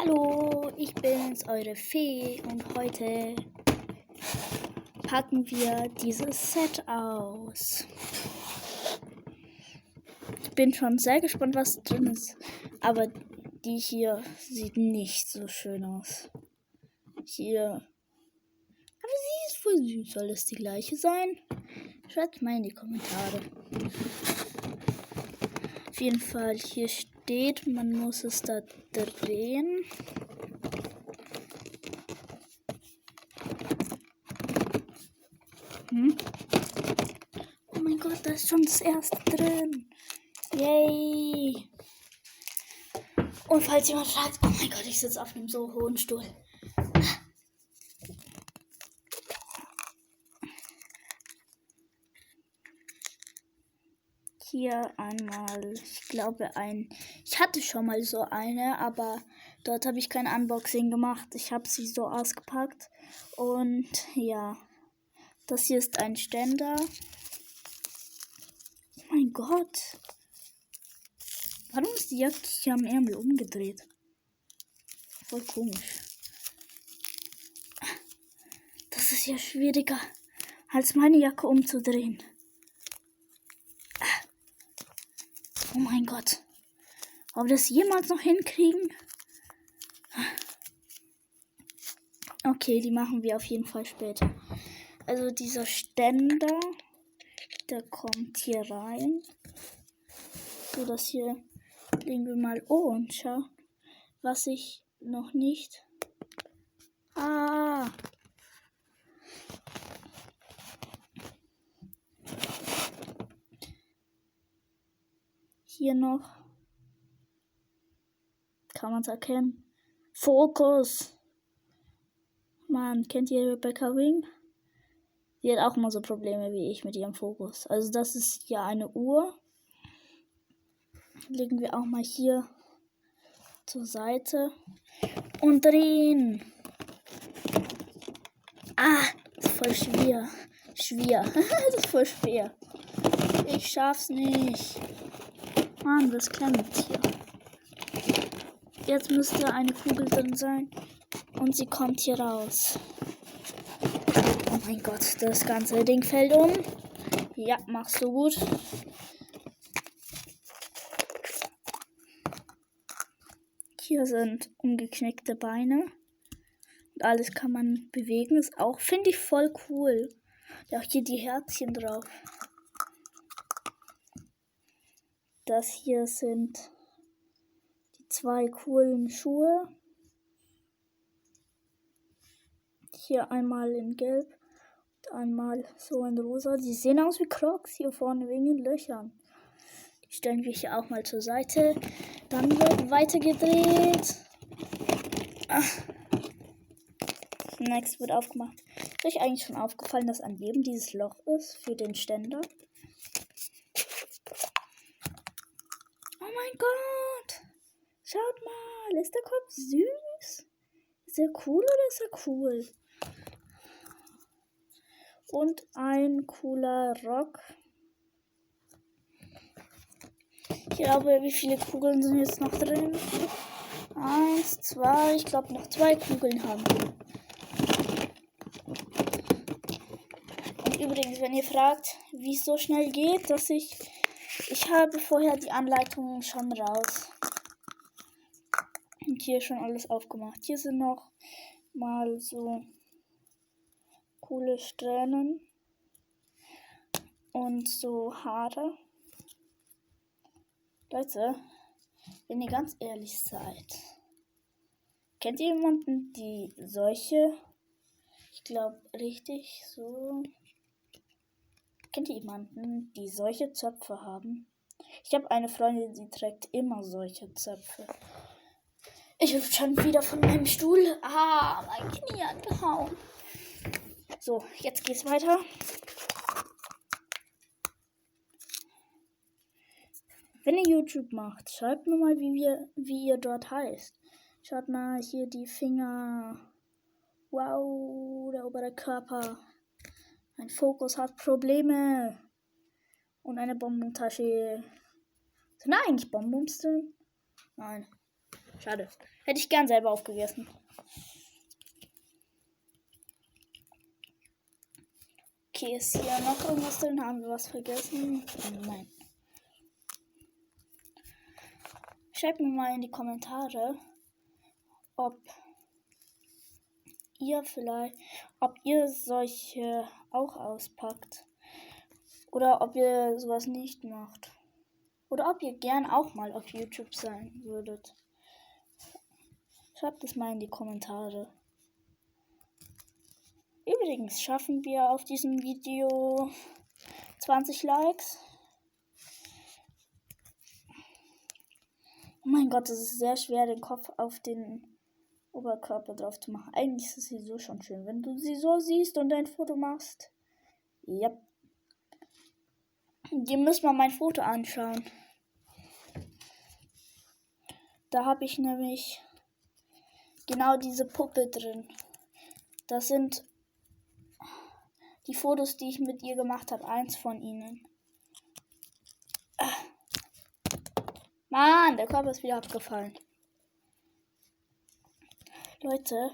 Hallo, ich bin's, eure Fee, und heute packen wir dieses Set aus. Ich bin schon sehr gespannt, was drin ist, aber die hier sieht nicht so schön aus. Hier, aber sie ist voll süß. Soll es die gleiche sein? Schreibt mal in die Kommentare. Auf jeden Fall, hier steht, man muss es da drehen. Oh mein Gott, da ist schon das erste drin. Yay! Und falls jemand fragt, oh mein Gott, ich sitze auf einem so hohen Stuhl. Hier einmal, ich glaube ich hatte schon mal so eine, aber dort habe ich kein Unboxing gemacht. Ich habe sie so ausgepackt und ja, das hier ist ein Ständer. Oh mein Gott, warum ist die Jacke hier am Ärmel umgedreht? Voll komisch. Das ist ja schwieriger, als meine Jacke umzudrehen. Oh mein Gott. Ob wir das jemals noch hinkriegen? Okay, die machen wir auf jeden Fall später. Also dieser Ständer, der kommt hier rein. So, das hier legen wir mal. Oh, und schau, was ich noch nicht... Hier noch. Kann man es erkennen? Fokus. Mann, kennt ihr Rebecca Wing? Die hat auch immer so Probleme wie ich mit ihrem Fokus. Also das ist ja eine Uhr. Legen wir auch mal hier zur Seite. Und drehen. Das ist voll schwer. Das ist voll schwer. Ich schaff's nicht. Mann, das klemmt hier. Jetzt müsste eine Kugel drin sein. Und sie kommt hier raus. Oh mein Gott, das ganze Ding fällt um. Ja, machst du gut. Hier sind umgeknickte Beine. Und alles kann man bewegen. Ist auch, finde ich, voll cool. Ja, auch hier die Herzchen drauf. Das hier sind die zwei coolen Schuhe. Hier einmal in Gelb und einmal so in Rosa. Die sehen aus wie Crocs hier vorne wegen den Löchern. Die stellen wir hier auch mal zur Seite. Dann wird weitergedreht. Das nächste wird aufgemacht. Ist euch eigentlich schon aufgefallen, dass an jedem dieses Loch ist für den Ständer? Oh mein Gott! Schaut mal, ist der Kopf süß? Ist er cool oder ist er cool? Und ein cooler Rock. Ich glaube, wie viele Kugeln sind jetzt noch drin? 1, 2, ich glaube noch 2 Kugeln haben wir. Und übrigens, wenn ihr fragt, wie es so schnell geht, dass ich habe vorher die Anleitungen schon raus. Und hier schon alles aufgemacht. Hier sind noch mal so coole Strähnen und so Haare. Leute, wenn ihr ganz ehrlich seid, kennt ihr jemanden, die solche, ich glaube richtig so, kennt ihr jemanden, die solche Zöpfe haben? Ich habe eine Freundin, die trägt immer solche Zöpfe. Ich bin schon wieder von meinem Stuhl. Mein Knie angehauen. So, jetzt geht's weiter. Wenn ihr YouTube macht, schreibt mir mal, wie ihr dort heißt. Schaut mal hier die Finger. Wow, der obere Körper. Mein Fokus hat Probleme. Und eine Bonbontasche. Sind da eigentlich Bonbons drin? Nein. Schade. Hätte ich gern selber aufgegessen. Okay, ist hier noch irgendwas drin? Haben wir was vergessen? Nein. Schreibt mir mal in die Kommentare, ob ihr solche auch auspackt. Oder ob ihr sowas nicht macht. Oder ob ihr gern auch mal auf YouTube sein würdet. Schreibt es mal in die Kommentare. Übrigens schaffen wir auf diesem Video 20 Likes. Oh mein Gott, es ist sehr schwer, den Kopf auf den Oberkörper drauf zu machen. Eigentlich ist sie so schon schön, wenn du sie so siehst und ein Foto machst. Ja. Ihr müsst mal mein Foto anschauen. Da habe ich nämlich genau diese Puppe drin. Das sind die Fotos, die ich mit ihr gemacht habe. Eins von ihnen. Mann, der Körper ist wieder abgefallen. Leute,